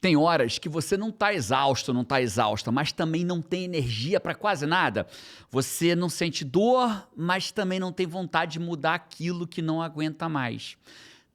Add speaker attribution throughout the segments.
Speaker 1: Tem horas que você não está exausto, não está exausta, mas também não tem energia para quase nada. Você não sente dor, mas também não tem vontade de mudar aquilo que não aguenta mais.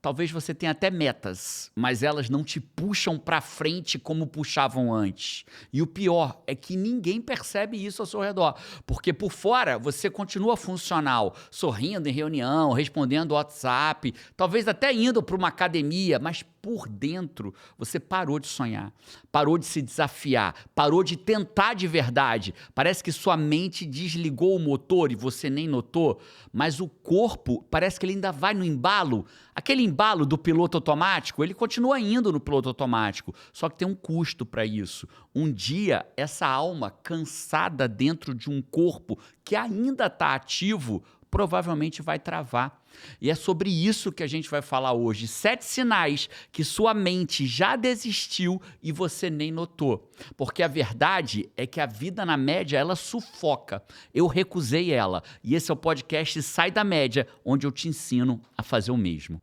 Speaker 1: Talvez você tenha até metas, mas elas não te puxam para frente como puxavam antes. E o pior é que ninguém percebe isso ao seu redor, porque por fora você continua funcional, sorrindo em reunião, respondendo WhatsApp, talvez até indo para uma academia, mas por dentro você parou de sonhar, parou de se desafiar, parou de tentar de verdade. Parece que sua mente desligou o motor e você nem notou, mas o corpo parece que ele ainda vai no embalo. Aquele embalo do piloto automático, ele continua indo no piloto automático, só que tem um custo para isso. Um dia, essa alma cansada dentro de um corpo que ainda está ativo, provavelmente vai travar. E é sobre isso que a gente vai falar hoje. 7 sinais que sua mente já desistiu e você nem notou. Porque a verdade é que a vida na média, ela sufoca. Eu recusei ela. E esse é o podcast Sai da Média, onde eu te ensino a fazer o mesmo.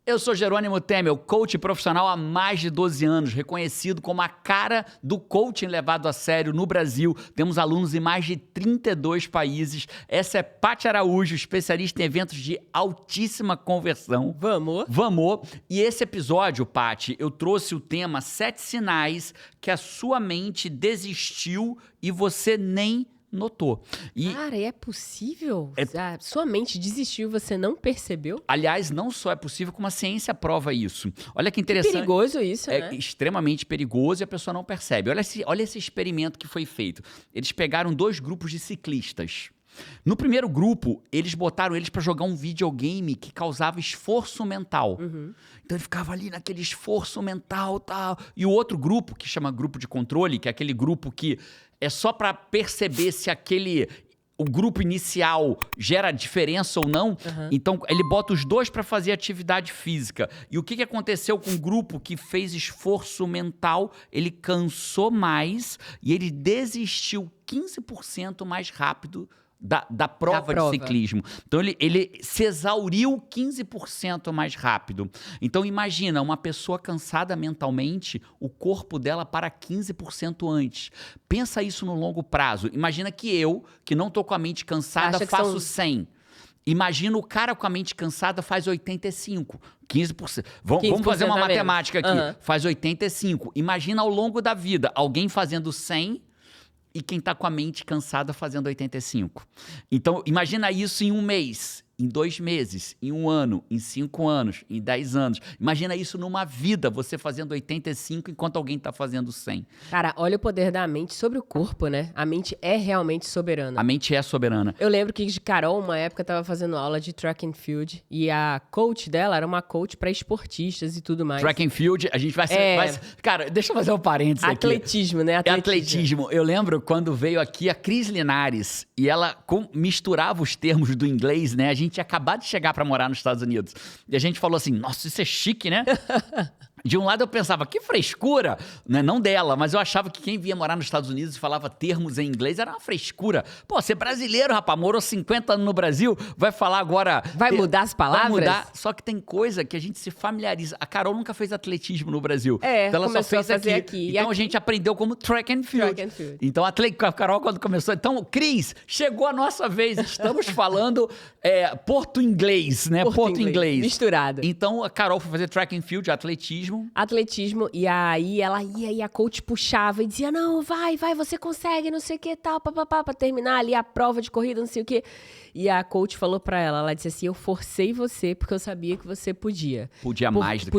Speaker 1: Eu sou Jerônimo Temel, coach profissional há mais de 12 anos, reconhecido como a cara do coaching levado a sério no Brasil. Temos alunos em mais de 32 países. Essa é Paty Araújo, especialista em eventos de altíssima conversão. Vamos! E esse episódio, Paty, eu trouxe o tema 7 sinais que a sua mente desistiu e você nem notou.
Speaker 2: Cara, é possível? Sua mente desistiu e você não percebeu?
Speaker 1: Aliás, não só é possível, como a ciência prova isso. Olha que interessante.
Speaker 2: É perigoso isso, né?
Speaker 1: É extremamente perigoso e a pessoa não percebe. Olha esse experimento que foi feito. Eles pegaram 2 grupos de ciclistas. No primeiro grupo, eles botaram eles para jogar um videogame que causava esforço mental. Então ele ficava ali naquele esforço mental, tal. E o outro grupo, que chama grupo de controle, que é aquele grupo que é só para perceber se o grupo inicial gera diferença ou não. Então ele bota os 2 para fazer atividade física. E o que aconteceu com o grupo que fez esforço mental? Ele cansou mais e ele desistiu 15% mais rápido da prova de ciclismo. Então ele se exauriu 15% mais rápido. Então imagina, uma pessoa cansada mentalmente, o corpo dela para 15% antes. Pensa isso no longo prazo. Imagina que eu, que não estou com a mente cansada, faço 100. Imagina o cara com a mente cansada faz 85. 15%. Vamos fazer uma matemática aqui. Faz 85. Imagina ao longo da vida, alguém fazendo 100 e quem está com a mente cansada fazendo 85. Então, imagina isso em um mês, em 2 meses, em 1 ano, em 5 anos, em 10 anos. Imagina isso numa vida, você fazendo 85 enquanto alguém está fazendo 100.
Speaker 2: Cara, olha o poder da mente sobre o corpo, né? A mente é realmente soberana.
Speaker 1: A mente é soberana.
Speaker 2: Eu lembro que de Carol, uma época, estava fazendo aula de track and field e a coach dela era uma coach para esportistas e tudo mais.
Speaker 1: Track and field, a gente vai... Cara, deixa eu fazer um parênteses aqui.
Speaker 2: Atletismo, né?
Speaker 1: Atletismo. Eu lembro quando veio aqui a Cris Linares e ela misturava os termos do inglês, né? A gente tinha acabado de chegar para morar nos Estados Unidos. E a gente falou assim, nossa, isso é chique, né? De um lado eu pensava, que frescura, né? Não dela, mas eu achava que quem vinha morar nos Estados Unidos e falava termos em inglês era uma frescura. Pô, você é brasileiro, rapaz, morou 50 anos no Brasil, vai falar agora...
Speaker 2: Vai mudar as palavras?
Speaker 1: Vai mudar, só que tem coisa que a gente se familiariza. A Carol nunca fez atletismo no Brasil.
Speaker 2: Então
Speaker 1: ela só fez aqui. Então a gente aprendeu como track and field. Então a Carol quando começou... Então, Cris, chegou a nossa vez, estamos falando porto-inglês, né? Porto-inglês.
Speaker 2: Misturado.
Speaker 1: Então a Carol foi fazer track and field, atletismo,
Speaker 2: e aí ela ia e a coach puxava e dizia, não, vai, você consegue, não sei o que, tal, papapá, pra terminar ali a prova de corrida, não sei o que. E a coach falou pra ela disse assim, eu forcei você porque eu sabia que você podia.
Speaker 1: Podia mais do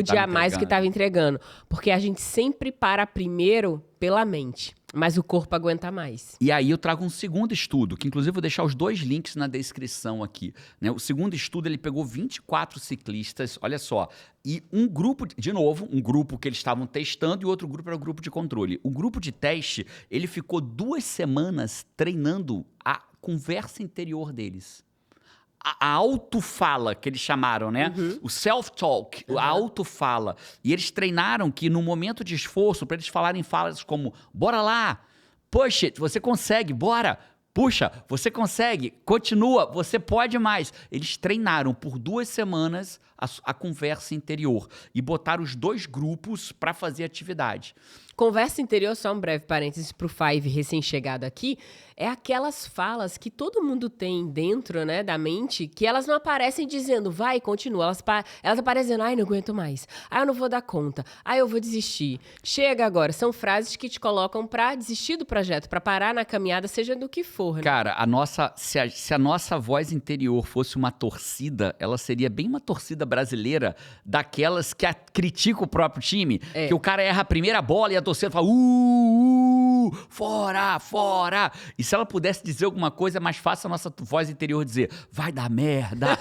Speaker 1: que
Speaker 2: estava entregando. Porque a gente sempre para primeiro pela mente, mas o corpo aguenta mais.
Speaker 1: E aí eu trago um segundo estudo, que inclusive vou deixar os 2 links na descrição aqui, né? O segundo estudo, ele pegou 24 ciclistas, olha só, e um grupo, de novo, um grupo que eles estavam testando e outro grupo era o grupo de controle. O grupo de teste, ele ficou 2 semanas treinando a conversa interior deles. A autofala, que eles chamaram, né? O self-talk, a autofala. E eles treinaram que no momento de esforço, para eles falarem falas como, bora lá, push it, você consegue, bora, puxa, você consegue, continua, você pode mais. Eles treinaram por 2 semanas a conversa interior e botaram os 2 grupos para fazer atividade.
Speaker 2: Conversa interior, só um breve parênteses pro Five recém-chegado aqui, é aquelas falas que todo mundo tem dentro, né, da mente, que elas não aparecem dizendo, vai, continua. Elas aparecem dizendo, ai, não aguento mais. Ai, eu não vou dar conta. Ai, eu vou desistir. Chega agora. São frases que te colocam pra desistir do projeto, pra parar na caminhada, seja do que for, né?
Speaker 1: Cara, se a nossa voz interior fosse uma torcida, ela seria bem uma torcida brasileira, daquelas que critica o próprio time, que o cara erra a primeira bola e a torcida fala, fora, fora. E se ela pudesse dizer alguma coisa, é mais fácil a nossa voz interior dizer, vai dar merda,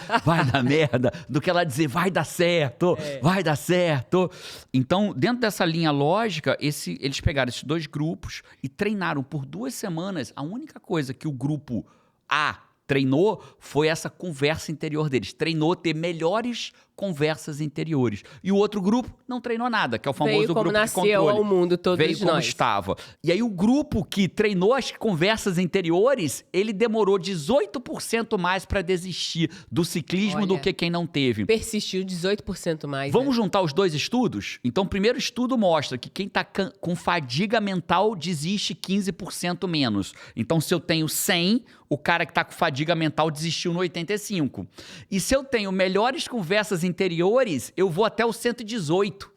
Speaker 1: do que ela dizer, vai dar certo, vai dar certo. Então, dentro dessa linha lógica, eles pegaram esses 2 grupos e treinaram por 2 semanas. A única coisa que o grupo A treinou foi essa conversa interior deles. Treinou ter melhores conversas interiores. E o outro grupo não treinou nada, que é o famoso
Speaker 2: Veio como
Speaker 1: grupo de
Speaker 2: nasceu
Speaker 1: controle.
Speaker 2: ao mundo todos
Speaker 1: Veio como
Speaker 2: nós.
Speaker 1: estava. E aí o grupo que treinou as conversas interiores, ele demorou 18% mais para desistir do ciclismo do que quem não teve.
Speaker 2: Persistiu 18% mais.
Speaker 1: Vamos juntar os 2 estudos? Então, o primeiro estudo mostra que quem está com fadiga mental desiste 15% menos. Então, se eu tenho 100, o cara que está com fadiga mental desistiu no 85. E se eu tenho melhores conversas interiores, eu vou até o 118.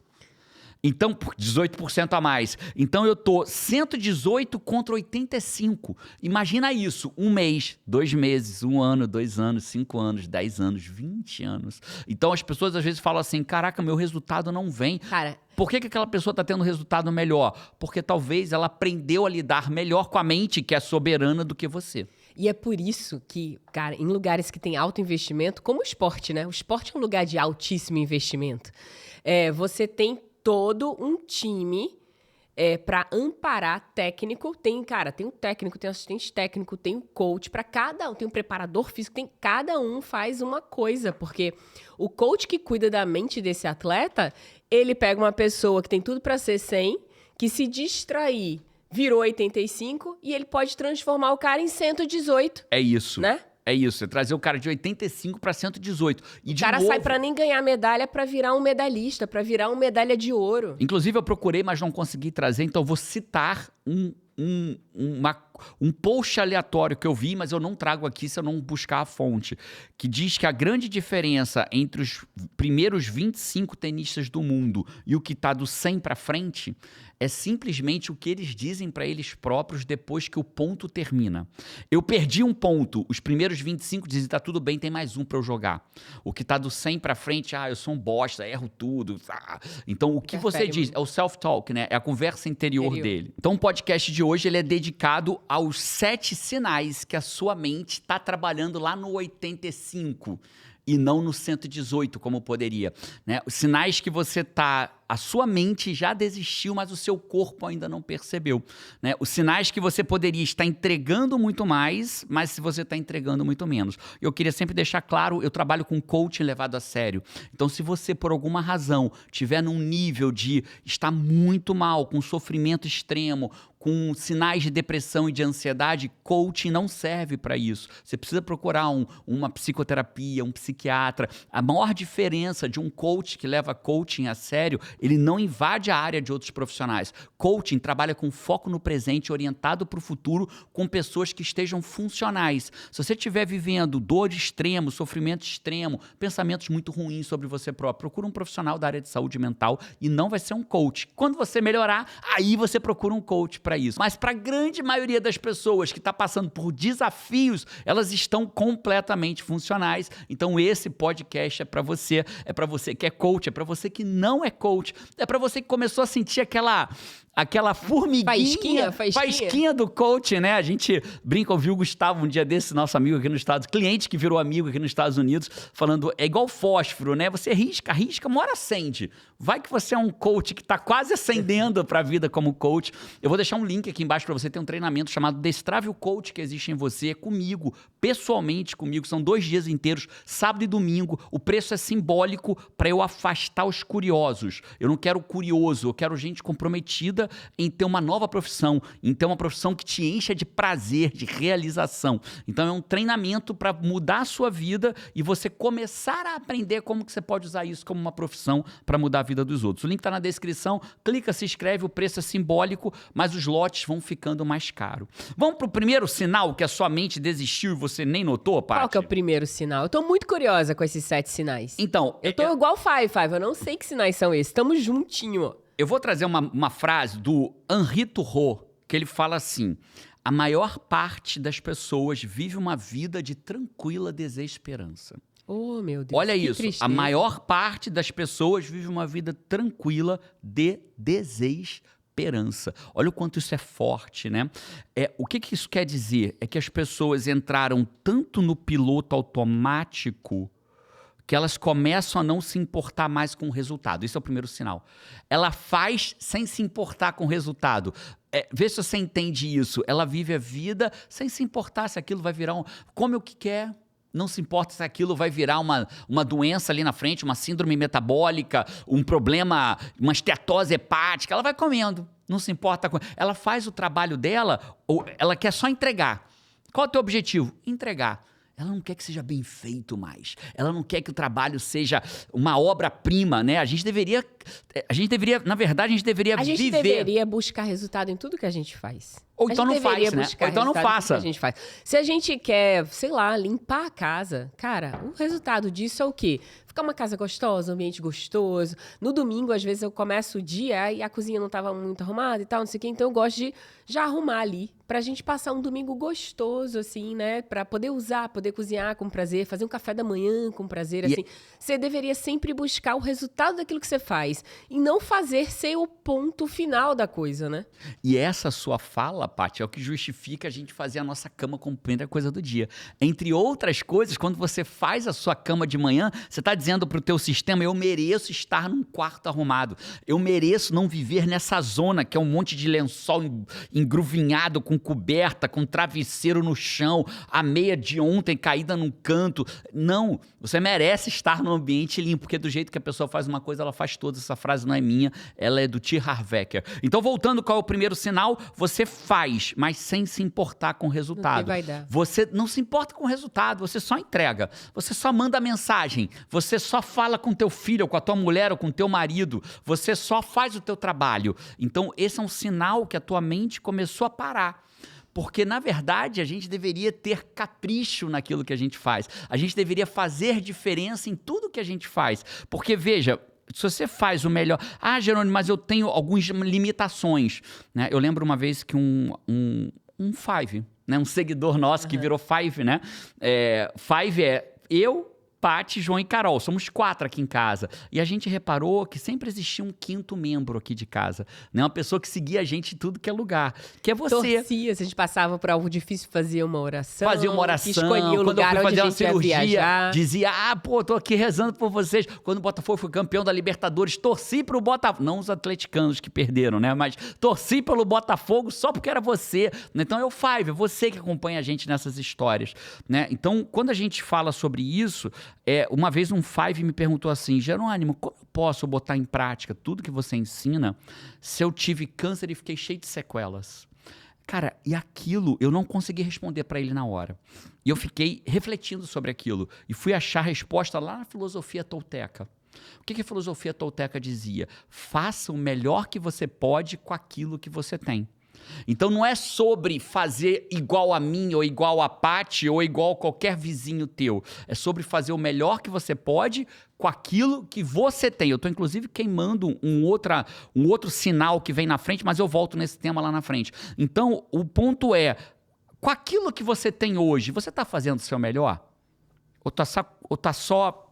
Speaker 1: Então, 18% a mais. Então, eu tô 118 contra 85. Imagina isso. 1 mês, 2 meses, 1 ano, 2 anos, 5 anos, 10 anos, 20 anos. Então, as pessoas às vezes falam assim, caraca, meu resultado não vem.
Speaker 2: Cara,
Speaker 1: por que aquela pessoa está tendo resultado melhor? Porque talvez ela aprendeu a lidar melhor com a mente, que é soberana do que você.
Speaker 2: e é por isso que, cara, em lugares que tem alto investimento, como o esporte, né? O esporte é um lugar de altíssimo investimento. Você tem todo um time para amparar técnico. Tem um técnico, tem um assistente técnico, tem um coach para cada um, tem um preparador físico, cada um faz uma coisa, porque o coach que cuida da mente desse atleta, ele pega uma pessoa que tem tudo para ser 100, que se distrair virou 85 e ele pode transformar o cara em 118.
Speaker 1: É isso.
Speaker 2: Né?
Speaker 1: É isso, é trazer o cara de 85 para 118. E
Speaker 2: O cara sai pra nem ganhar medalha pra virar um medalhista, pra virar uma medalha de ouro.
Speaker 1: Inclusive, eu procurei, mas não consegui trazer, então eu vou citar um post aleatório que eu vi, mas eu não trago aqui se eu não buscar a fonte, que diz que a grande diferença entre os primeiros 25 tenistas do mundo e o que está do 100 para frente é simplesmente o que eles dizem para eles próprios depois que o ponto termina. Eu perdi um ponto, os primeiros 25 dizem, tá tudo bem, tem mais um para eu jogar. O que está do 100 para frente, eu sou um bosta, erro tudo. Então, o que você diz é o self-talk, né? É a conversa interior dele. Então, o podcast de hoje ele é dedicado aos 7 sinais que a sua mente está trabalhando lá no 85 e não no 118, como poderia, né? Os sinais que você a sua mente já desistiu, mas o seu corpo ainda não percebeu, né? Os sinais que você poderia estar entregando muito mais, mas se você está entregando muito menos. Eu queria sempre deixar claro, eu trabalho com coaching levado a sério. Então, se você, por alguma razão, tiver num nível de estar muito mal, com sofrimento extremo, com sinais de depressão e de ansiedade, coaching não serve para isso. Você precisa procurar uma psicoterapia, um psiquiatra. A maior diferença de um coach que leva coaching a sério, ele não invade a área de outros profissionais. Coaching trabalha com foco no presente, orientado para o futuro, com pessoas que estejam funcionais. Se você estiver vivendo dor extrema, sofrimento extremo, pensamentos muito ruins sobre você próprio, procura um profissional da área de saúde mental e não vai ser um coach. Quando você melhorar, aí você procura um coach para isso. Mas para a grande maioria das pessoas que está passando por desafios, elas estão completamente funcionais. Então esse podcast é para você que é coach, é para você que não é coach, é para você que começou a sentir aquela formiguinha, faísquinha do coach, né? A gente brinca, ouviu o Gustavo um dia desse, nosso amigo aqui nos Estados Unidos, cliente que virou amigo aqui nos Estados Unidos, falando, é igual fósforo, né? Você risca, uma hora acende. Vai que você é um coach que está quase acendendo para a vida como coach. Eu vou deixar um um link aqui embaixo para você, tem um treinamento chamado Destrave o Coach que existe em você, comigo, pessoalmente comigo, são 2 dias inteiros, sábado e domingo, o preço é simbólico para eu afastar os curiosos. Eu não quero curioso, eu quero gente comprometida em ter uma nova profissão, em ter uma profissão que te encha de prazer, de realização. Então é um treinamento para mudar a sua vida e você começar a aprender como que você pode usar isso como uma profissão para mudar a vida dos outros. O link está na descrição, clica, se inscreve, o preço é simbólico, mas os lotes vão ficando mais caros. Vamos para o primeiro sinal que a sua mente desistiu e você nem notou, Paty?
Speaker 2: Qual que é o primeiro sinal? Eu tô muito curiosa com esses 7 sinais.
Speaker 1: Então,
Speaker 2: Eu tô igual Five, eu não sei que sinais são esses. Tamo juntinho, ó.
Speaker 1: eu vou trazer uma frase do Henri Thoreau, que ele fala assim: a maior parte das pessoas vive uma vida de tranquila desesperança.
Speaker 2: Oh, meu Deus.
Speaker 1: Olha
Speaker 2: que
Speaker 1: isso,
Speaker 2: tristeza.
Speaker 1: a maior parte das pessoas vive uma vida tranquila de desesperança. Olha o quanto isso é forte, né? O que isso quer dizer? É que as pessoas entraram tanto no piloto automático que elas começam a não se importar mais com o resultado. Isso é o primeiro sinal. Ela faz sem se importar com o resultado. Vê se você entende isso. Ela vive a vida sem se importar se aquilo vai virar come o que quer. Não se importa se aquilo vai virar uma doença ali na frente, uma síndrome metabólica, um problema, uma esteatose hepática. Ela vai comendo, não se importa com... Ela faz o trabalho dela, ou ela quer só entregar. Qual é o teu objetivo? Entregar. Ela não quer que seja bem feito mais. Ela não quer que o trabalho seja uma obra-prima, né? A gente deveria, na verdade, a gente deveria viver.
Speaker 2: A gente deveria buscar resultado em tudo que a gente faz.
Speaker 1: Ou então não faz, né? Ou então não faça.
Speaker 2: A gente faz. Se a gente quer, sei lá, limpar a casa, cara, o resultado disso é o quê? Ficar uma casa gostosa, um ambiente gostoso. No domingo, às vezes, eu começo o dia e a cozinha não estava muito arrumada e tal, não sei o quê. Então, eu gosto de já arrumar ali, pra gente passar um domingo gostoso, assim, né? Pra poder usar, poder cozinhar com prazer, fazer um café da manhã com prazer, assim. Você deveria sempre buscar o resultado daquilo que você faz e não fazer ser o ponto final da coisa, né?
Speaker 1: E essa sua fala, Paty, é o que justifica a gente fazer a nossa cama como primeira coisa do dia. Entre outras coisas, quando você faz a sua cama de manhã, você está dizendo para o teu sistema: eu mereço estar num quarto arrumado. Eu mereço não viver nessa zona que é um monte de lençol engruvinhado, com coberta, com travesseiro no chão, a meia de ontem caída num canto. Não, você merece estar num ambiente limpo, porque do jeito que a pessoa faz uma coisa, ela faz toda. Essa frase não é minha, ela é do T. Harv Eker. Então, voltando, qual é o primeiro sinal? Você faz, mas sem se importar com o resultado.
Speaker 2: O que vai dar?
Speaker 1: Você não se importa com o resultado, você só entrega. Você só manda mensagem. Você só fala com teu filho, ou com a tua mulher, ou com teu marido. Você só faz o teu trabalho. Então, esse é um sinal que a tua mente começou a parar. Porque, na verdade, a gente deveria ter capricho naquilo que a gente faz. A gente deveria fazer diferença em tudo que a gente faz. Porque, veja, se você faz o melhor... Ah, Jerônimo, mas eu tenho algumas limitações, né? Eu lembro uma vez que um Five, né? Um seguidor nosso que virou Five, né? Five é eu, Paty, João e Carol. Somos 4 aqui em casa. E a gente reparou que sempre existia um 5º membro aqui de casa, né? Uma pessoa que seguia a gente em tudo que é lugar. Que é você.
Speaker 2: Torcia, se a gente passava por algo difícil, fazia uma oração.
Speaker 1: Fazia uma oração.
Speaker 2: Escolhia o lugar onde a gente ia viajar.
Speaker 1: Dizia: tô aqui rezando por vocês. Quando o Botafogo foi campeão da Libertadores, torci pro Botafogo. Não os atleticanos que perderam, né? Mas torci pelo Botafogo só porque era você. Então é o Five, é você que acompanha a gente nessas histórias, né? Então, quando a gente fala sobre isso, uma vez um Five me perguntou assim: Jerônimo, como eu posso botar em prática tudo que você ensina se eu tive câncer e fiquei cheio de sequelas? Cara, e aquilo eu não consegui responder para ele na hora. E eu fiquei refletindo sobre aquilo e fui achar a resposta lá na filosofia tolteca. O que a filosofia tolteca dizia? Faça o melhor que você pode com aquilo que você tem. Então não é sobre fazer igual a mim, ou igual a Paty, ou igual a qualquer vizinho teu. É sobre fazer o melhor que você pode com aquilo que você tem. Eu estou, inclusive, queimando um outro sinal que vem na frente, mas eu volto nesse tema lá na frente. Então, o ponto é, com aquilo que você tem hoje, você está fazendo o seu melhor? Ou tá só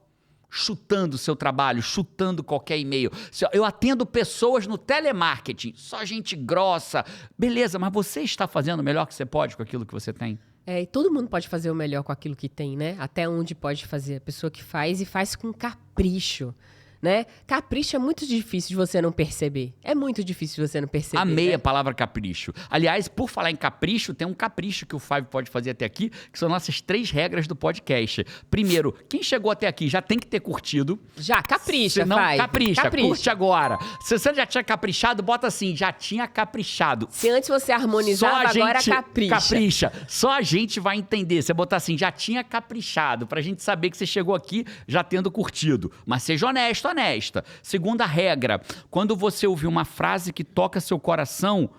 Speaker 1: chutando o seu trabalho, chutando qualquer e-mail? Eu atendo pessoas no telemarketing, só gente grossa. Beleza, mas você está fazendo o melhor que você pode com aquilo que você tem?
Speaker 2: E todo mundo pode fazer o melhor com aquilo que tem, né? Até onde pode fazer. A pessoa que faz e faz com capricho. né? Capricho é muito difícil de você não perceber. É muito difícil de você não perceber.
Speaker 1: Amei
Speaker 2: né?
Speaker 1: a palavra capricho. Aliás, por falar em capricho, tem um capricho que o Five pode fazer até aqui, que são nossas 3 regras do podcast. Primeiro, quem chegou até aqui já tem que ter curtido.
Speaker 2: Já, capricha,
Speaker 1: Se não,
Speaker 2: vai.
Speaker 1: capricha, curte agora. Se você já tinha caprichado, bota assim, já tinha caprichado.
Speaker 2: Se antes você harmonizava, agora capricha.
Speaker 1: Capricha. Só a gente vai entender. Você botar assim, já tinha caprichado, pra gente saber que você chegou aqui já tendo curtido. Mas seja honesto, honesta. Segunda regra, quando você ouvir uma frase que toca seu coração,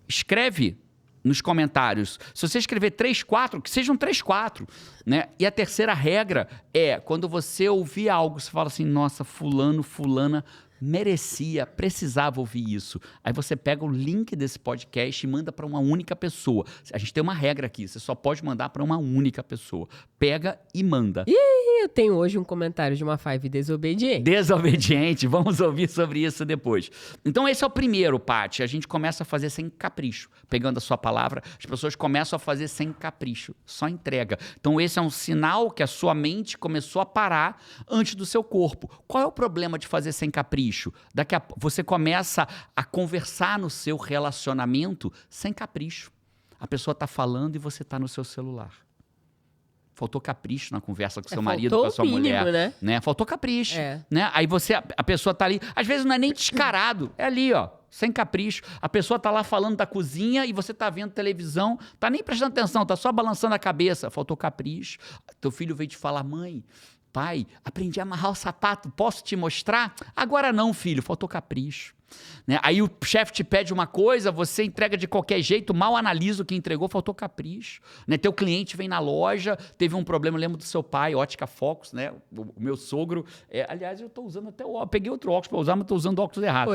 Speaker 1: escreve nos comentários. Se você escrever 3, 4, que sejam 3, 4, né? E a terceira regra é, quando você ouvir algo, você fala assim, nossa, fulano, fulana merecia, precisava ouvir isso. Aí você pega o link desse podcast e manda para uma única pessoa. A gente tem uma regra aqui, você só pode mandar para uma única pessoa. Pega e manda.
Speaker 2: Eu tenho hoje um comentário de uma Five desobediente.
Speaker 1: Desobediente, vamos ouvir sobre isso depois. Então esse é o primeiro, Paty. A gente começa a fazer sem capricho. Pegando a sua palavra, as pessoas começam a fazer sem capricho, só entrega. Então esse é um sinal que a sua mente começou a parar antes do seu corpo. Qual é o problema de fazer sem capricho? Daqui a pouco você começa a conversar no seu relacionamento sem capricho. A pessoa está falando e você está no seu celular. Faltou capricho na conversa com seu marido, com a sua mulher. Né? Faltou capricho. Né? Aí a pessoa tá ali, às vezes não é nem descarado, é ali, ó, sem capricho. A pessoa tá lá falando da cozinha e você tá vendo televisão, tá nem prestando atenção, tá só balançando a cabeça. Faltou capricho. Teu filho veio te falar, mãe, pai, aprendi a amarrar o sapato, posso te mostrar? Agora não, filho, faltou capricho. Né? Aí o chefe te pede uma coisa, você entrega de qualquer jeito, mal analisa o que entregou, faltou capricho. Né? Teu cliente vem na loja, teve um problema, eu lembro do seu pai, Ótica Focus, né? O meu sogro, aliás, eu tô usando até o peguei outro óculos para usar, mas tô usando o óculos errado.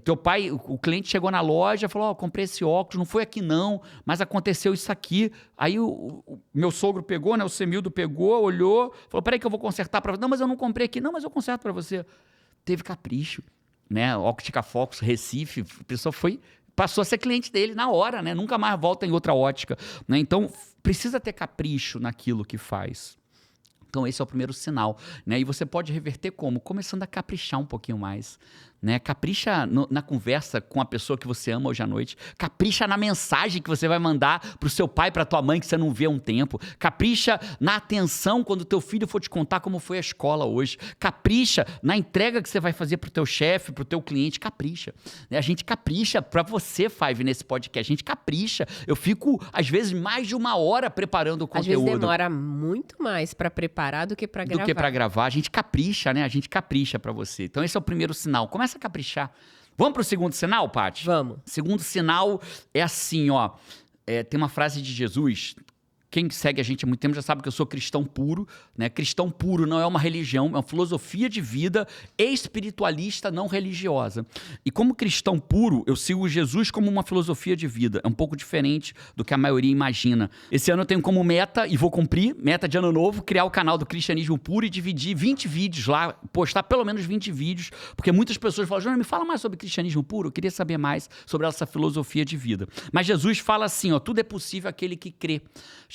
Speaker 1: Teu pai, o cliente chegou na loja, falou, comprei esse óculos, não foi aqui não, mas aconteceu isso aqui. Aí o meu sogro pegou, né? O Semildo pegou, olhou, falou, peraí que eu vou consertar para você. Não, mas eu não comprei aqui. Não, mas eu conserto para você. Teve capricho. Né, Ótica Focus, Recife, a pessoa passou a ser cliente dele na hora, né? Nunca mais volta em outra ótica. Né? Então, precisa ter capricho naquilo que faz. Então, esse é o primeiro sinal. Né? E você pode reverter como? Começando a caprichar um pouquinho mais. Né? Capricha na conversa com a pessoa que você ama hoje à noite. Capricha na mensagem que você vai mandar pro seu pai, pra tua mãe, que você não vê há um tempo. Capricha na atenção quando teu filho for te contar como foi a escola hoje. Capricha na entrega que você vai fazer pro teu chefe, pro teu cliente. Capricha. Né? A gente capricha pra você, Five, nesse podcast. A gente capricha. Eu fico, às vezes, mais de 1 hora preparando o conteúdo.
Speaker 2: Às vezes demora muito mais pra preparar do que pra gravar.
Speaker 1: A gente capricha, né? A gente capricha pra você. Então, esse é o primeiro sinal. Começa a caprichar. Vamos pro segundo sinal, Paty?
Speaker 2: Vamos.
Speaker 1: Segundo sinal é assim, ó. Tem uma frase de Jesus. Quem segue a gente há muito tempo já sabe que eu sou cristão puro, né? Cristão puro não é uma religião, é uma filosofia de vida espiritualista não religiosa. E como cristão puro, eu sigo Jesus como uma filosofia de vida. É um pouco diferente do que a maioria imagina. Esse ano eu tenho como meta, e vou cumprir, meta de ano novo, criar o canal do Cristianismo Puro e dividir 20 vídeos lá, postar pelo menos 20 vídeos, porque muitas pessoas falam, Júnior, me fala mais sobre cristianismo puro, eu queria saber mais sobre essa filosofia de vida. Mas Jesus fala assim, ó, tudo é possível àquele que crê.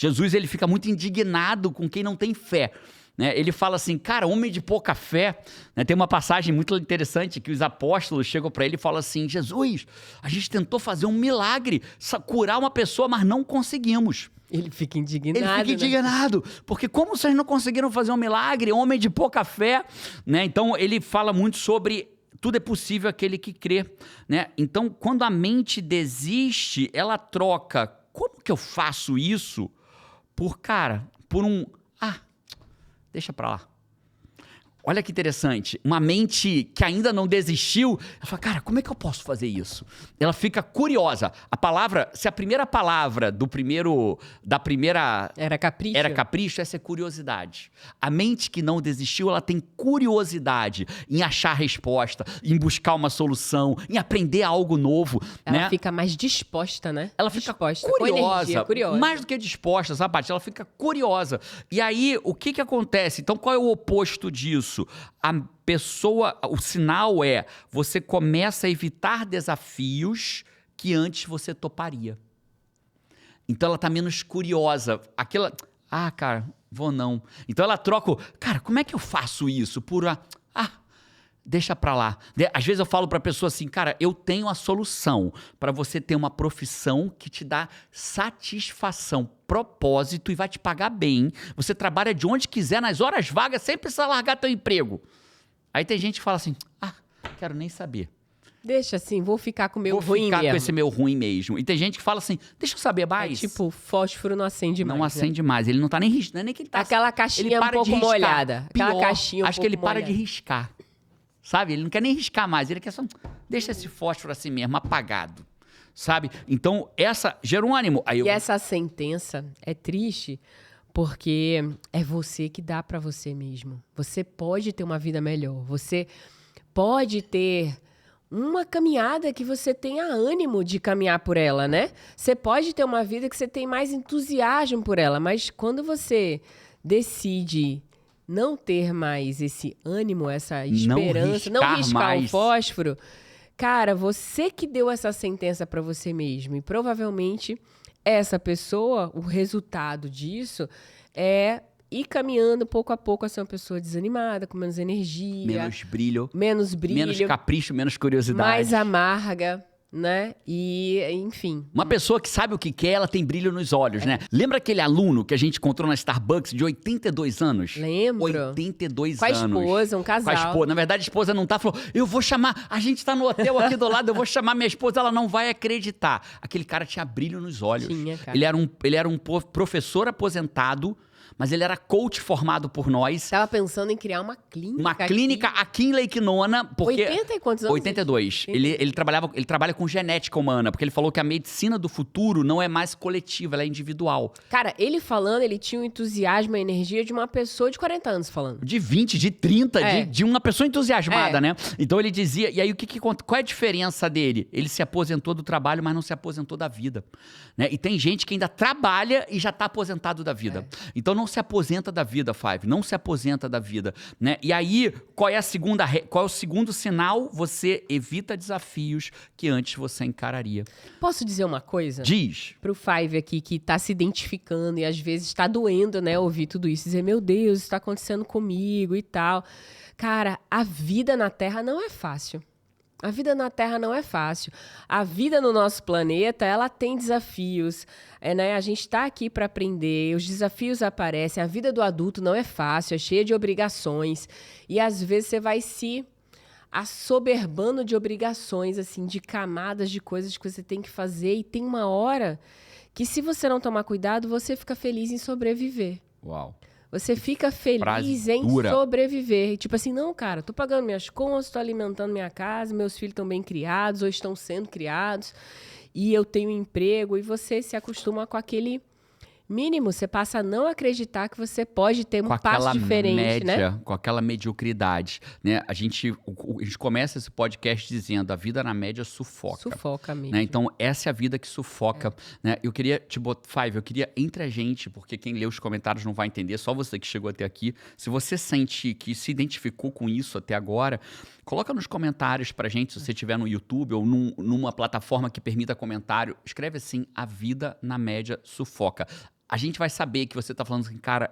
Speaker 1: Jesus, ele fica muito indignado com quem não tem fé. Né? Ele fala assim, cara, homem de pouca fé. Né? Tem uma passagem muito interessante que os apóstolos chegam para ele e falam assim, Jesus, a gente tentou fazer um milagre, curar uma pessoa, mas não conseguimos.
Speaker 2: Ele fica indignado.
Speaker 1: Ele fica indignado, porque como vocês não conseguiram fazer um milagre, homem de pouca fé? Né? Então, ele fala muito sobre tudo é possível àquele que crê. Né? Então, quando a mente desiste, ela troca, como que eu faço isso? Por um, deixa pra lá. Olha que interessante, uma mente que ainda não desistiu, ela fala, cara, como é que eu posso fazer isso? Ela fica curiosa. A palavra, se a primeira palavra da primeira...
Speaker 2: Era capricho.
Speaker 1: Era capricho, essa é curiosidade. A mente que não desistiu, ela tem curiosidade em achar a resposta, em buscar uma solução, em aprender algo novo.
Speaker 2: Ela fica mais disposta, né?
Speaker 1: Ela fica curiosa,
Speaker 2: curiosa.
Speaker 1: Mais do que disposta, sabe, Paty? Ela fica curiosa. E aí, o que acontece? Então, qual é o oposto disso? A pessoa, o sinal é, você começa a evitar desafios que antes você toparia. Então ela tá menos curiosa. Cara, vou não. Então ela troca, cara, como é que eu faço isso? deixa pra lá. Às vezes eu falo pra pessoa assim, cara, eu tenho a solução pra você ter uma profissão que te dá satisfação, propósito e vai te pagar bem. Você trabalha de onde quiser, nas horas vagas, sem precisar largar teu emprego. Aí tem gente que fala assim, quero nem saber.
Speaker 2: Deixa assim, vou ficar com o meu ruim
Speaker 1: Vou ficar
Speaker 2: mesmo.
Speaker 1: com esse meu ruim mesmo. E tem gente que fala assim, deixa eu saber mais.
Speaker 2: Tipo, fósforo não acende mais.
Speaker 1: Não acende mais. Ele não tá nem riscando, não é nem que ele tá...
Speaker 2: Aquela caixinha
Speaker 1: ele para
Speaker 2: um pouco
Speaker 1: de riscar.
Speaker 2: molhada. Aquela
Speaker 1: Pior,
Speaker 2: caixinha um
Speaker 1: acho que ele
Speaker 2: pouco
Speaker 1: para de
Speaker 2: molhada.
Speaker 1: riscar. Sabe? Ele não quer nem riscar mais. Ele quer só... Deixa esse fósforo assim mesmo, apagado. Sabe? Então, Jerônimo...
Speaker 2: E essa sentença é triste porque é você que dá pra você mesmo. Você pode ter uma vida melhor. Você pode ter uma caminhada que você tenha ânimo de caminhar por ela, né? Você pode ter uma vida que você tem mais entusiasmo por ela, mas quando você decide não ter mais esse ânimo, essa esperança, não riscar o fósforo, cara, você que deu essa sentença pra você mesmo. E provavelmente essa pessoa, o resultado disso é ir caminhando pouco a pouco a ser uma pessoa desanimada, com menos energia.
Speaker 1: Menos brilho. Menos capricho, menos curiosidade.
Speaker 2: Mais amarga, né? E, enfim.
Speaker 1: Uma pessoa que sabe o que quer, ela tem brilho nos olhos, né? Lembra aquele aluno que a gente encontrou na Starbucks de 82 anos?
Speaker 2: Lembro.
Speaker 1: 82
Speaker 2: anos. Com a esposa, um casal.
Speaker 1: Com a esposa. Na verdade, a esposa não tá, falou, eu vou chamar, a gente tá no hotel aqui do lado, eu vou chamar minha esposa, ela não vai acreditar. Aquele cara tinha brilho nos olhos.
Speaker 2: Tinha, cara.
Speaker 1: Ele era um professor aposentado, mas ele era coach formado por nós.
Speaker 2: Tava pensando em criar uma clínica.
Speaker 1: Uma clínica aqui em Lake Nona. Porque
Speaker 2: 80 e quantos anos?
Speaker 1: 82. Ele trabalha com genética humana, porque ele falou que a medicina do futuro não é mais coletiva, ela é individual.
Speaker 2: Cara, ele falando, ele tinha o entusiasmo e a energia de uma pessoa de 40 anos falando.
Speaker 1: De 20, de 30, de uma pessoa entusiasmada, né? Então ele dizia, e aí qual é a diferença dele? Ele se aposentou do trabalho, mas não se aposentou da vida. Né? E tem gente que ainda trabalha e já tá aposentado da vida. Então não se aposenta da vida, Five. Não se aposenta da vida, né? E aí, qual é o segundo sinal? Você evita desafios que antes você encararia.
Speaker 2: Posso dizer uma coisa?
Speaker 1: Diz.
Speaker 2: Pro Five aqui, que tá se identificando e às vezes tá doendo, né? Ouvir tudo isso. Dizer, meu Deus, isso tá acontecendo comigo e tal. Cara, a vida na Terra não é fácil. A vida na Terra não é fácil. A vida no nosso planeta, ela tem desafios. Né? A gente está aqui para aprender, os desafios aparecem. A vida do adulto não é fácil, é cheia de obrigações. E às vezes você vai se assoberbando de obrigações, assim, de camadas de coisas que você tem que fazer. E tem uma hora que, se você não tomar cuidado, você fica feliz em sobreviver.
Speaker 1: Uau.
Speaker 2: Você fica feliz em sobreviver. Tipo assim, não, cara, tô pagando minhas contas, tô alimentando minha casa, meus filhos estão bem criados ou estão sendo criados, e eu tenho emprego, e você se acostuma com aquele mínimo. Você passa a não acreditar que você pode ter um passo diferente, né?
Speaker 1: Com aquela mediocridade, né? A gente começa esse podcast dizendo, a vida na média sufoca.
Speaker 2: Sufoca mesmo.
Speaker 1: Né? Então, essa é a vida que sufoca. Né? Eu queria, Five, entre a gente, porque quem lê os comentários não vai entender, só você que chegou até aqui. Se você sente que se identificou com isso até agora, coloca nos comentários pra gente, se você estiver no YouTube ou numa plataforma que permita comentário, escreve assim, a vida na média sufoca. A gente vai saber que você tá falando assim, cara,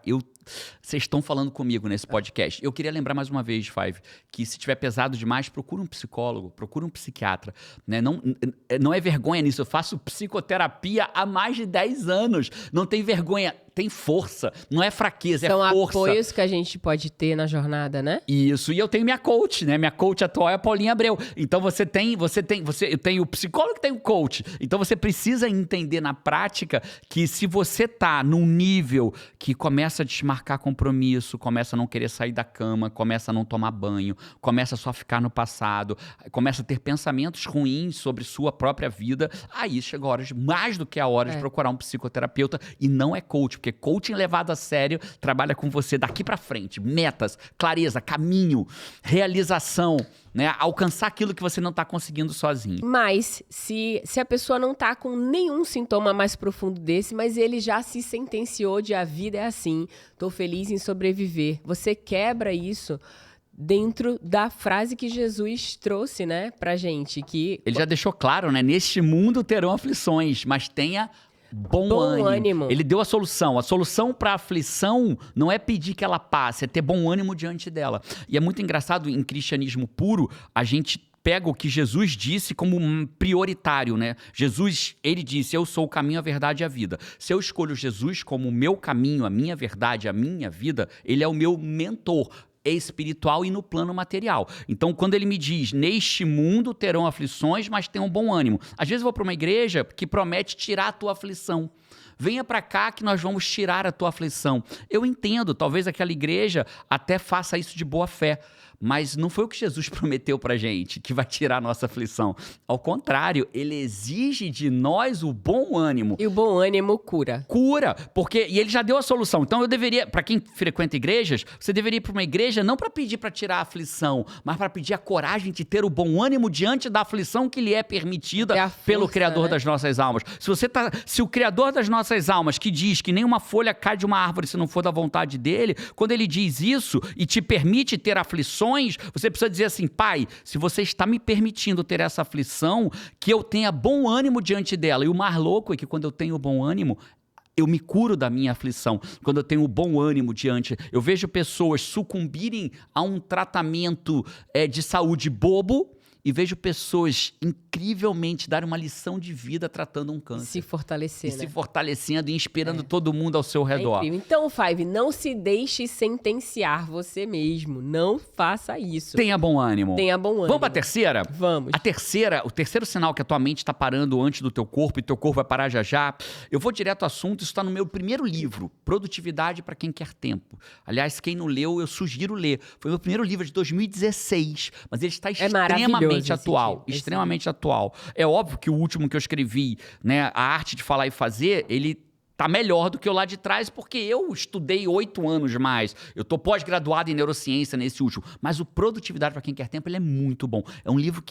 Speaker 1: vocês estão falando comigo nesse podcast. Eu queria lembrar mais uma vez, Five, que se tiver pesado demais, procura um psicólogo, procura um psiquiatra. Né? Não é vergonha nisso, eu faço psicoterapia há mais de 10 anos. Não tem vergonha, tem força. Não é fraqueza, é força.
Speaker 2: São apoios que a gente pode ter na jornada, né?
Speaker 1: Isso, e eu tenho minha coach, né? Minha coach atual é a Paulinha Abreu. Então eu tenho o psicólogo e tenho o coach. Então você precisa entender na prática que se você tá num nível que começa a desmarcar compromisso, começa a não querer sair da cama, começa a não tomar banho, começa só a ficar no passado, começa a ter pensamentos ruins sobre sua própria vida, aí chega a hora mais do que a hora de procurar um psicoterapeuta, e não é coach, porque coaching levado a sério trabalha com você daqui pra frente, metas, clareza, caminho, realização, né? Alcançar aquilo que você não tá conseguindo sozinho.
Speaker 2: Mas, se a pessoa não tá com nenhum sintoma mais profundo desse, mas ele já se sentenciou de a vida é assim, tô feliz em sobreviver. Você quebra isso dentro da frase que Jesus trouxe, né, pra gente, que...
Speaker 1: Ele já deixou claro, né? Neste mundo terão aflições, mas tenha bom ânimo. Ele deu a solução. A solução para a aflição não é pedir que ela passe, é ter bom ânimo diante dela. E é muito engraçado, em cristianismo puro, a gente pega o que Jesus disse como um prioritário, né? Jesus, ele disse, eu sou o caminho, a verdade e a vida. Se eu escolho Jesus como o meu caminho, a minha verdade, a minha vida, ele é o meu mentor espiritual e no plano material. Então, quando ele me diz, neste mundo terão aflições, mas tenham bom ânimo. Às vezes eu vou para uma igreja que promete tirar a tua aflição. Venha para cá que nós vamos tirar a tua aflição. Eu entendo, talvez aquela igreja até faça isso de boa fé, mas não foi o que Jesus prometeu pra gente, que vai tirar a nossa aflição. Ao contrário, ele exige de nós o bom ânimo.
Speaker 2: E o bom ânimo cura.
Speaker 1: Cura, e ele já deu a solução. Então eu deveria, para quem frequenta igrejas, você deveria ir para uma igreja não para pedir para tirar a aflição, mas para pedir a coragem de ter o bom ânimo diante da aflição que lhe é permitida pelo Criador das nossas almas. Se o Criador das nossas almas, que diz que nenhuma folha cai de uma árvore se não for da vontade dele, quando ele diz isso e te permite ter aflições, você precisa dizer assim, Pai, se você está me permitindo ter essa aflição, que eu tenha bom ânimo diante dela. E o mais louco é que quando eu tenho bom ânimo, eu me curo da minha aflição. Quando eu tenho bom ânimo diante, eu vejo pessoas sucumbirem a um tratamento de saúde bobo, e vejo pessoas incrivelmente darem uma lição de vida tratando um câncer.
Speaker 2: Se fortalecer,
Speaker 1: se fortalecendo e inspirando todo mundo ao seu redor.
Speaker 2: Então, Five, não se deixe sentenciar você mesmo. Não faça isso.
Speaker 1: Tenha bom ânimo.
Speaker 2: Tenha bom ânimo.
Speaker 1: Vamos pra terceira?
Speaker 2: Vamos.
Speaker 1: O terceiro sinal que a tua mente está parando antes do teu corpo e teu corpo vai parar já já. Eu vou direto ao assunto, isso está no meu primeiro livro, Produtividade para Quem Quer Tempo. Aliás, quem não leu, eu sugiro ler. Foi o meu primeiro livro de 2016, mas ele está extremamente extremamente atual. É óbvio que o último que eu escrevi, né, A Arte de Falar e Fazer, ele tá melhor do que o lá de trás, porque eu estudei 8 anos mais. Eu tô pós-graduado em neurociência nesse último. Mas o Produtividade para Quem Quer Tempo, ele é muito bom. É um livro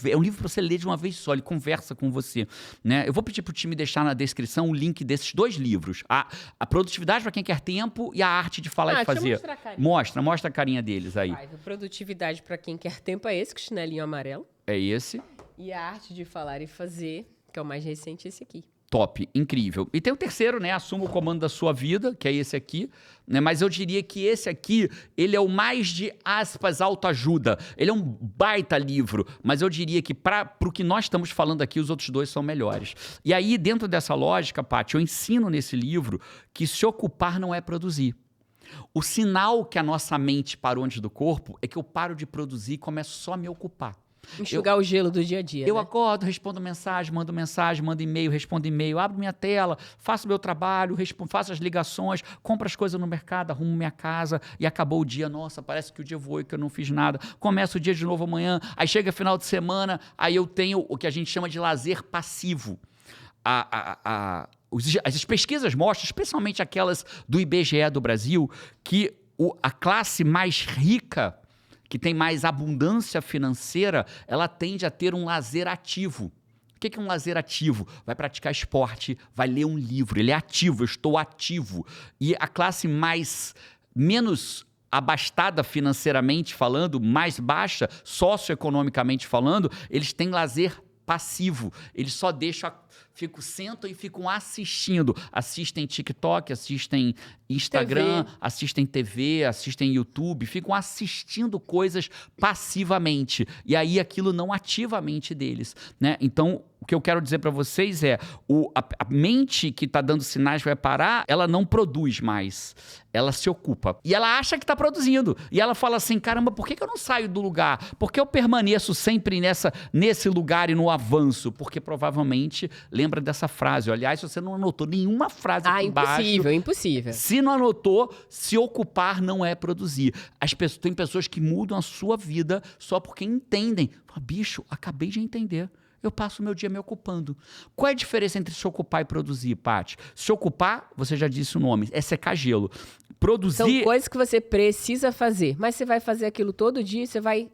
Speaker 1: é um livro para você ler de uma vez só, ele conversa com você, né? Eu vou pedir pro time deixar na descrição o link desses 2 livros. A Produtividade para Quem Quer Tempo e A Arte de Falar e Fazer. Mostra a carinha deles aí.
Speaker 2: A Produtividade para Quem Quer Tempo é esse, com o chinelinho amarelo.
Speaker 1: É esse.
Speaker 2: E A Arte de Falar e Fazer, que é o mais recente, esse aqui.
Speaker 1: Top, incrível. E tem o terceiro, né? Assuma o comando da sua vida, que é esse aqui, né? Mas eu diria que esse aqui, ele é o mais de aspas autoajuda. Ele é um baita livro, mas eu diria que pro que nós estamos falando aqui, os outros 2 são melhores. E aí, dentro dessa lógica, Paty, eu ensino nesse livro que se ocupar não é produzir. O sinal que a nossa mente parou antes do corpo é que eu paro de produzir e começo só a me ocupar.
Speaker 2: Enxugar o gelo do dia a dia.
Speaker 1: Eu acordo, respondo mensagem, mando e-mail, respondo e-mail, abro minha tela, faço meu trabalho, faço as ligações, compro as coisas no mercado, arrumo minha casa e acabou o dia. Nossa, parece que o dia voou e que eu não fiz nada. Começa o dia de novo amanhã, aí chega final de semana, aí eu tenho o que a gente chama de lazer passivo. As pesquisas mostram, especialmente aquelas do IBGE do Brasil, que a classe mais rica, que tem mais abundância financeira, ela tende a ter um lazer ativo. O que é um lazer ativo? Vai praticar esporte, vai ler um livro, ele é ativo, eu estou ativo. E a classe menos abastada financeiramente falando, mais baixa, socioeconomicamente falando, eles têm lazer passivo. Eles só sentam e ficam assistindo. Assistem TikTok, assistem Instagram, assistem TV, assistem YouTube, ficam assistindo coisas passivamente. E aí aquilo não ativa a mente deles, né? Então, o que eu quero dizer para vocês é, a mente que está dando sinais vai parar, ela não produz mais. Ela se ocupa. E ela acha que está produzindo. E ela fala assim, caramba, por que eu não saio do lugar? Por que eu permaneço sempre nesse lugar e no avanço? Porque provavelmente, lembra dessa frase. Aliás, se você não anotou nenhuma frase aqui embaixo...
Speaker 2: Impossível.
Speaker 1: Se não anotou, se ocupar não é produzir. Tem pessoas que mudam a sua vida só porque entendem. Bicho, acabei de entender. Eu passo o meu dia me ocupando. Qual é a diferença entre se ocupar e produzir, Paty? Se ocupar, você já disse o nome, é secar gelo. Produzir...
Speaker 2: São coisas que você precisa fazer, mas você vai fazer aquilo todo dia, você vai...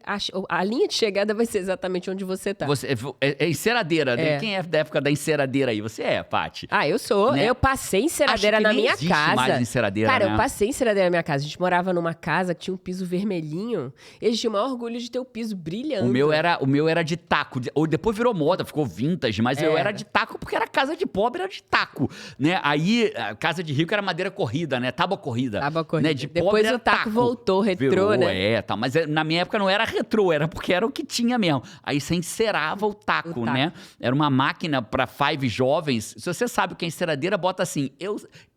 Speaker 2: A linha de chegada vai ser exatamente onde você tá.
Speaker 1: Você é enceradeira, né? Quem é da época da enceradeira aí? Você é, Paty.
Speaker 2: Eu sou.
Speaker 1: Né?
Speaker 2: Eu passei enceradeira
Speaker 1: Acho que
Speaker 2: na
Speaker 1: nem
Speaker 2: minha
Speaker 1: existe
Speaker 2: casa.
Speaker 1: mais enceradeira,
Speaker 2: Cara,
Speaker 1: né?
Speaker 2: eu passei enceradeira na minha casa. A gente morava numa casa que tinha um piso vermelhinho. Eles tinham o maior orgulho de ter o piso brilhando.
Speaker 1: O meu era de taco. Ou depois virou moda, ficou vintage, mas eu era de taco porque era casa de pobre, era de taco, né? Aí, a casa de rico era madeira corrida, né? Tábua corrida.
Speaker 2: Tábua corrida.
Speaker 1: Né? De
Speaker 2: Depois
Speaker 1: pobre
Speaker 2: o taco voltou, retrô,
Speaker 1: virou,
Speaker 2: né?
Speaker 1: Tá. Mas na minha época não era retrô, era porque era o que tinha mesmo. Aí você encerava o taco, né? Era uma máquina para 5 jovens. Se você sabe o que é enceradeira, bota assim,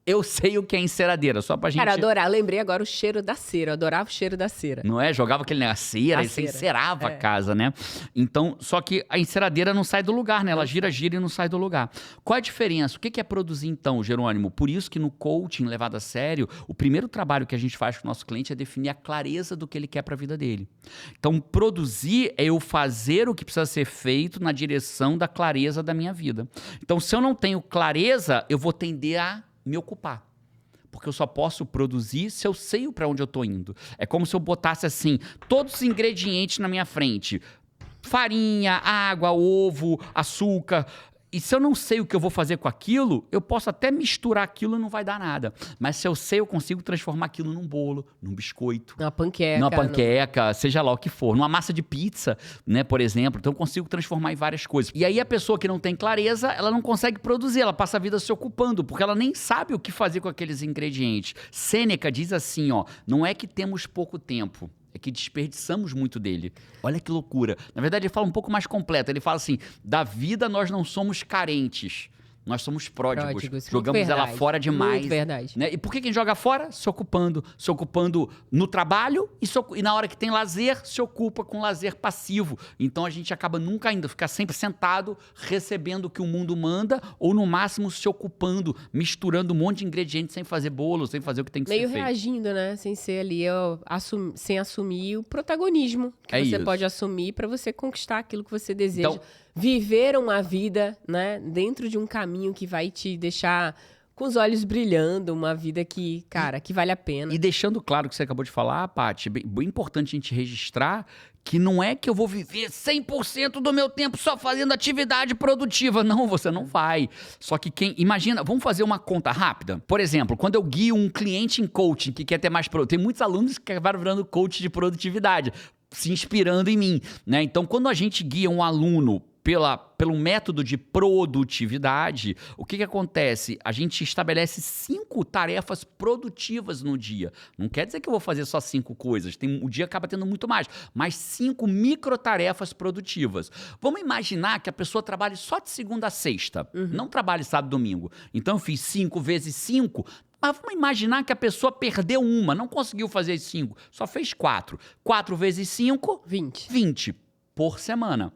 Speaker 1: eu sei o que é enceradeira, só pra gente...
Speaker 2: Cara, adorar. Lembrei agora o cheiro da cera. Eu adorava o cheiro da cera.
Speaker 1: Não é? Jogava aquele negócio, cera, e você encerava a casa, né? Então, só que a enceradeira não sai do lugar, né? Ela gira e não sai do lugar. Qual a diferença? O que é produzir, então, Jerônimo? Por isso que no coaching levado a sério, o primeiro trabalho que a gente faz com o nosso cliente é definir a clareza do que ele quer pra vida dele. Então, produzir é eu fazer o que precisa ser feito na direção da clareza da minha vida. Então, se eu não tenho clareza, eu vou tender a me ocupar. Porque eu só posso produzir se eu sei para onde eu tô indo. É como se eu botasse assim, todos os ingredientes na minha frente. Farinha, água, ovo, açúcar. E se eu não sei o que eu vou fazer com aquilo, eu posso até misturar aquilo e não vai dar nada. Mas se eu sei, eu consigo transformar aquilo num bolo, num biscoito.
Speaker 2: Numa panqueca.
Speaker 1: Numa panqueca, seja lá o que for. Numa massa de pizza, né, por exemplo. Então eu consigo transformar em várias coisas. E aí a pessoa que não tem clareza, ela não consegue produzir. Ela passa a vida se ocupando, porque ela nem sabe o que fazer com aqueles ingredientes. Sêneca diz assim, ó, não é que temos pouco tempo, é que desperdiçamos muito dele. Olha que loucura. Na verdade, ele fala um pouco mais completo. Ele fala assim, da vida nós não somos carentes. Nós somos pródigos. Jogamos ela fora demais.
Speaker 2: Muito verdade.
Speaker 1: Né? E por que quem joga fora? Se ocupando. Se ocupando no trabalho e na hora que tem lazer, se ocupa com lazer passivo. Então a gente acaba nunca indo, ficar sempre sentado, recebendo o que o mundo manda, ou no máximo se ocupando, misturando um monte de ingredientes sem fazer bolo, sem fazer o que tem que ser feito.
Speaker 2: Meio reagindo, né? Sem ser ali, sem assumir o protagonismo que você pode assumir para você conquistar aquilo que você deseja. Então, viver uma vida, né, dentro de um caminho que vai te deixar com os olhos brilhando, uma vida que, cara, que vale a pena.
Speaker 1: E deixando claro o que você acabou de falar, Paty, bem importante a gente registrar que não é que eu vou viver 100% do meu tempo só fazendo atividade produtiva. Não, você não vai. Só que imagina, vamos fazer uma conta rápida? Por exemplo, quando eu guio um cliente em coaching que quer ter mais... Tem muitos alunos que acabaram virando coach de produtividade, se inspirando em mim, né? Então, quando a gente guia um aluno pelo método de produtividade, o que acontece? A gente estabelece 5 tarefas produtivas no dia. Não quer dizer que eu vou fazer só 5 coisas. O dia acaba tendo muito mais. Mas 5 microtarefas produtivas. Vamos imaginar que a pessoa trabalhe só de segunda a sexta. Não trabalhe sábado e domingo. Então eu fiz 5 vezes 5... Mas vamos imaginar que a pessoa perdeu uma, não conseguiu fazer 5, só fez 4. 4 vezes 5...
Speaker 2: 20.
Speaker 1: 20 por semana.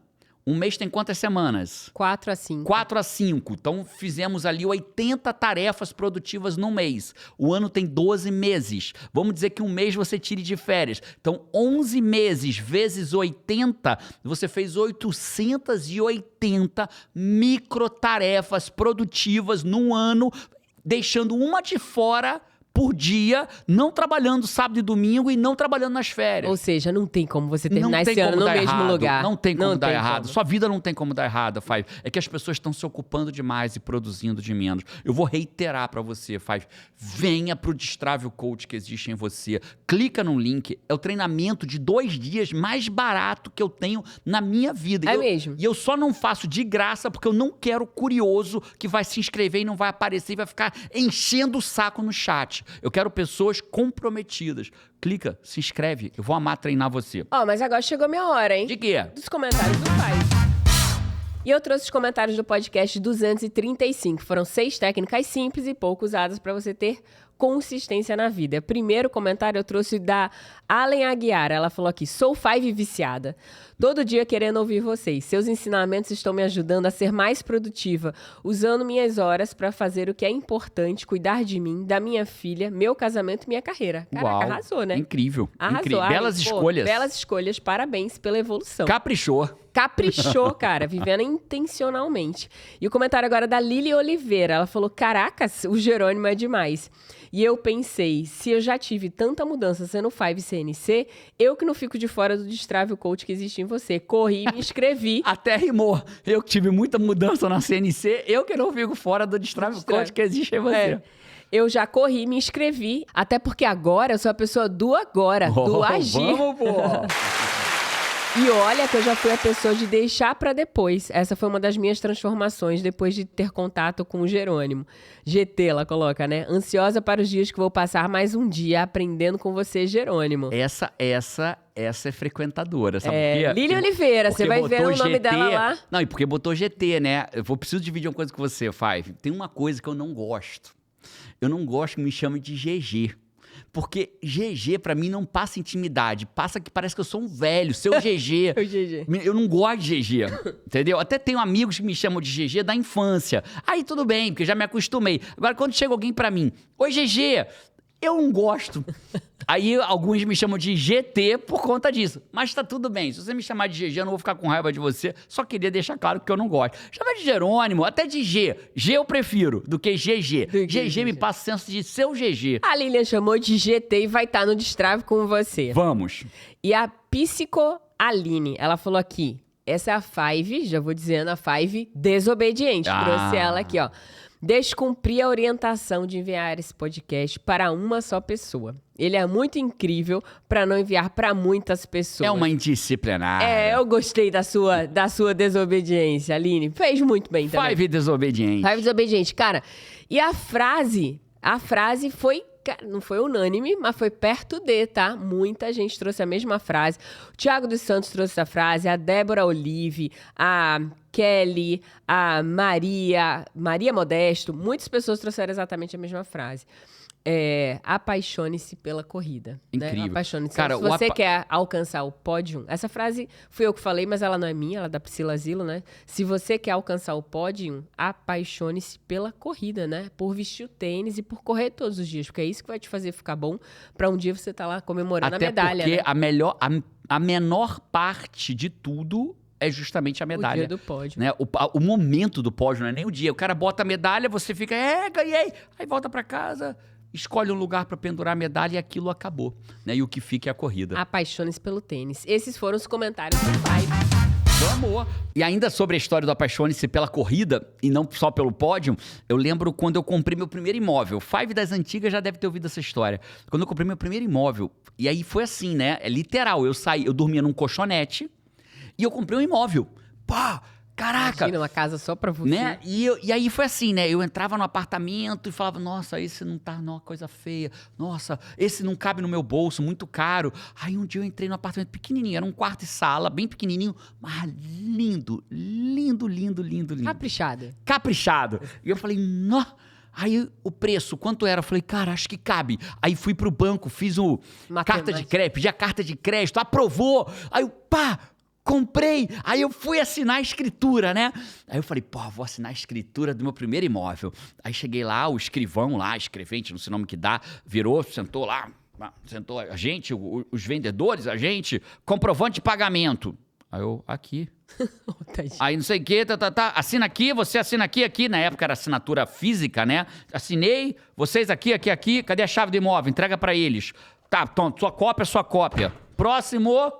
Speaker 1: Um mês tem quantas semanas?
Speaker 2: 4 a 5.
Speaker 1: 4 a 5. Então, fizemos ali 80 tarefas produtivas no mês. O ano tem 12 meses. Vamos dizer que um mês você tire de férias. Então, 11 meses vezes 80, você fez 880 microtarefas produtivas no ano, deixando uma de fora por dia, não trabalhando sábado e domingo e não trabalhando nas férias.
Speaker 2: Ou seja, não tem como você terminar esse ano no mesmo lugar.
Speaker 1: Não tem como dar errado. Sua vida não tem como dar errado, Five. É que as pessoas estão se ocupando demais e produzindo de menos. Eu vou reiterar pra você, Five. Venha pro Destrave o Coach que existe em você. Clica no link. É o treinamento de 2 dias mais barato que eu tenho na minha vida.
Speaker 2: Mesmo.
Speaker 1: E eu só não faço de graça porque eu não quero curioso que vai se inscrever e não vai aparecer e vai ficar enchendo o saco no chat. Eu quero pessoas comprometidas. Clica, se inscreve. Eu vou amar treinar você.
Speaker 2: Mas agora chegou a minha hora, hein?
Speaker 1: De quê?
Speaker 2: Dos comentários do pai. E eu trouxe os comentários do podcast 235. Foram 6 técnicas simples e pouco usadas para você ter consistência na vida. Primeiro comentário eu trouxe da Allen Aguiar. Ela falou aqui, sou Five viciada. Todo dia querendo ouvir vocês. Seus ensinamentos estão me ajudando a ser mais produtiva, usando minhas horas para fazer o que é importante, cuidar de mim, da minha filha, meu casamento e minha carreira. Caraca,
Speaker 1: Uau,
Speaker 2: arrasou, né?
Speaker 1: Incrível.
Speaker 2: Arrasou.
Speaker 1: Incrível. Belas escolhas.
Speaker 2: Belas escolhas. Parabéns pela evolução.
Speaker 1: Caprichou.
Speaker 2: Caprichou, cara, vivendo intencionalmente. E o comentário agora da Lili Oliveira. Ela falou, caracas, o Jerônimo é demais. E eu pensei, se eu já tive tanta mudança sendo Five CNC, eu que não fico de fora do Destrave o Coach que existe em você. Corri e me inscrevi.
Speaker 1: Até rimou. Eu que tive muita mudança na CNC, eu que não fico fora do Destrave Coach que existe em você.
Speaker 2: É. Eu já corri, me inscrevi, até porque agora eu sou a pessoa do agora, do agir.
Speaker 1: Vamos, pô!
Speaker 2: E olha que eu já fui a pessoa de deixar pra depois. Essa foi uma das minhas transformações depois de ter contato com o Jerônimo. GT, ela coloca, né? Ansiosa para os dias que vou passar mais um dia aprendendo com você, Jerônimo.
Speaker 1: Essa é frequentadora, sabe por quê?
Speaker 2: Lilian Oliveira, você vai ver o nome dela lá.
Speaker 1: Não, e porque botou GT, né? Preciso dividir uma coisa com você, Five. Tem uma coisa que eu não gosto. Eu não gosto que me chamem de GG. Porque GG, pra mim, não passa intimidade. Passa que parece que eu sou um velho, seu GG.
Speaker 2: O GG.
Speaker 1: Eu não gosto de GG, entendeu? Até tenho amigos que me chamam de GG da infância. Aí tudo bem, porque eu já me acostumei. Agora, quando chega alguém pra mim, oi GG, eu não gosto. Aí alguns me chamam de GT por conta disso. Mas tá tudo bem. Se você me chamar de GG, eu não vou ficar com raiva de você. Só queria deixar claro que eu não gosto. Chama de Jerônimo, até de G. G eu prefiro do que GG. GG me passa o senso de seu GG.
Speaker 2: A Lilian chamou de GT e vai estar no Destrave com você.
Speaker 1: Vamos.
Speaker 2: E a Psico Aline, ela falou aqui, essa é a Five, já vou dizendo, a Five desobediente. Trouxe ela aqui, ó. Descumpri a orientação de enviar esse podcast para uma só pessoa. Ele é muito incrível para não enviar para muitas pessoas.
Speaker 1: É uma indisciplinar.
Speaker 2: Eu gostei da sua desobediência, Aline. Fez muito bem também.
Speaker 1: Five desobediente.
Speaker 2: Five desobediente. Cara, e a frase foi... Não foi unânime, mas foi perto de, tá? Muita gente trouxe a mesma frase. O Thiago dos Santos trouxe essa frase, a Débora Olive, a Kelly, a Maria Modesto. Muitas pessoas trouxeram exatamente a mesma frase. Apaixone-se pela corrida.
Speaker 1: Incrível.
Speaker 2: Né? Apaixone-se.
Speaker 1: Cara,
Speaker 2: se você quer alcançar o pódio, essa frase fui eu que falei, mas ela não é minha, ela é da Priscila Zilo, né? Se você quer alcançar o pódio, apaixone-se pela corrida, né? Por vestir o tênis e por correr todos os dias, porque é isso que vai te fazer ficar bom pra um dia você estar lá comemorando a medalha.
Speaker 1: Até porque
Speaker 2: né?
Speaker 1: a menor parte de tudo é justamente a medalha.
Speaker 2: O dia do pódio.
Speaker 1: Né? O momento do pódio, não é nem o dia. O cara bota a medalha, você fica, ganhei. Aí volta pra casa, escolhe um lugar para pendurar a medalha e aquilo acabou. Né? E o que fica é a corrida.
Speaker 2: Apaixone-se pelo tênis. Esses foram os comentários do Five.
Speaker 1: Vamos! E ainda sobre a história do apaixone-se pela corrida, e não só pelo pódio, eu lembro quando eu comprei meu primeiro imóvel. Five das antigas já deve ter ouvido essa história. Quando eu comprei meu primeiro imóvel, e aí foi assim, né? É literal, eu dormia num colchonete e eu comprei um imóvel. Pá! Caraca!
Speaker 2: Imagina, uma casa só pra você.
Speaker 1: Né? E aí foi assim, né? Eu entrava no apartamento e falava, nossa, esse não tá numa coisa feia. Nossa, esse não cabe no meu bolso, muito caro. Aí um dia eu entrei no apartamento pequenininho, era um quarto e sala, bem pequenininho, mas lindo, lindo, lindo, lindo, lindo. Caprichado. E eu falei, nó. Aí o preço, quanto era? Eu falei, cara, acho que cabe. Aí fui pro banco, fiz carta de crédito, pedi a carta de crédito, aprovou. Aí eu, pá! Comprei, aí eu fui assinar a escritura, né? Aí eu falei, vou assinar a escritura do meu primeiro imóvel. Aí cheguei lá, o escrivão lá, escrevente, não sei o nome que dá, virou, sentou lá, a gente, os vendedores, a gente, comprovante de pagamento. Aí eu, aqui. Aí não sei o que, assina aqui, você assina aqui. Na época era assinatura física, né? Assinei, vocês aqui, cadê a chave do imóvel? Entrega pra eles. Tá, então, sua cópia. Próximo...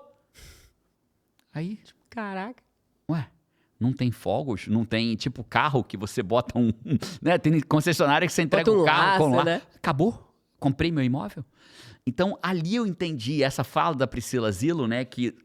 Speaker 1: Aí,
Speaker 2: caraca.
Speaker 1: Ué, não tem fogos? Não tem, tipo, carro que você bota né? Tem concessionária que você entrega
Speaker 2: bota
Speaker 1: um carro com lá.
Speaker 2: Né?
Speaker 1: Acabou. Comprei meu imóvel. Então, ali eu entendi essa fala da Priscila Zilo, né? Que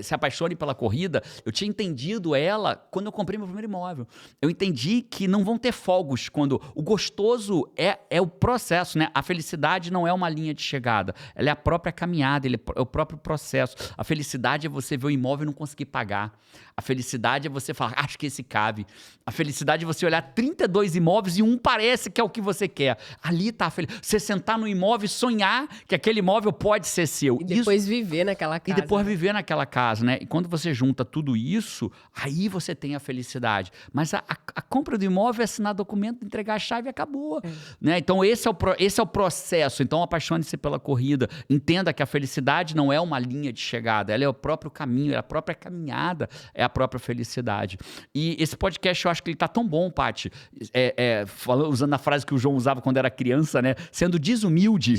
Speaker 1: se apaixone pela corrida. Eu tinha entendido ela quando eu comprei meu primeiro imóvel. Eu entendi que não vão ter fogos quando... O gostoso é o processo, né? A felicidade não é uma linha de chegada. Ela é a própria caminhada, é o próprio processo. A felicidade é você ver o imóvel e não conseguir pagar. A felicidade é você falar, acho que esse cabe. A felicidade é você olhar 32 imóveis e um parece que é o que você quer. Ali tá a felicidade. Você sentar no imóvel e sonhar que aquele aquele imóvel pode ser seu.
Speaker 2: E depois viver naquela casa.
Speaker 1: E depois viver naquela casa, né? E quando você junta tudo isso, aí você tem a felicidade. Mas a compra do imóvel é assinar documento, entregar a chave e acabou. Né? Então, esse é o processo. Então, apaixone-se pela corrida. Entenda que a felicidade não é uma linha de chegada. Ela é o próprio caminho, é a própria caminhada, é a própria felicidade. E esse podcast, eu acho que ele tá tão bom, Paty. Usando a frase que o João usava quando era criança, né? Sendo desumilde.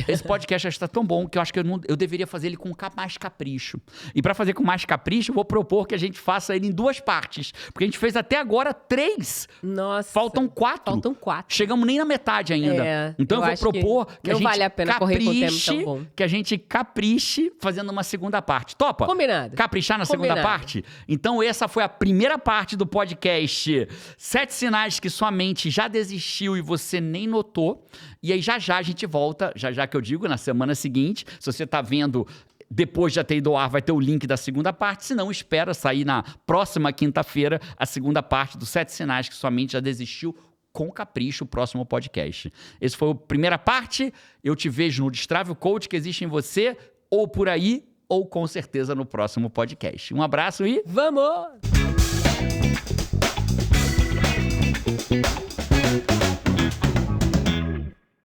Speaker 1: Esse podcast está tão bom que eu acho que eu deveria fazer ele com mais capricho. E para fazer com mais capricho, eu vou propor que a gente faça ele em 2 partes. Porque a gente fez até agora 3.
Speaker 2: Nossa.
Speaker 1: Faltam 4. Chegamos nem na metade ainda. Então eu vou propor que a gente
Speaker 2: vale a pena correr com o tempo tão bom.
Speaker 1: Que a gente capriche fazendo uma segunda parte. Topa?
Speaker 2: Combinado.
Speaker 1: Caprichar na segunda parte? Então essa foi a primeira parte do podcast. 7 sinais que sua mente já desistiu e você nem notou. E aí já a gente volta, já que eu digo, na semana seguinte. Se você tá vendo depois de já ter ido ao ar, vai ter o link da segunda parte. Se não, espera sair na próxima quinta-feira a segunda parte dos 7 sinais que sua mente já desistiu com capricho, o próximo podcast. Esse foi a primeira parte. Eu te vejo no Destrave o Coach que existe em você, ou por aí, ou com certeza no próximo podcast. Um abraço e...
Speaker 2: Vamos!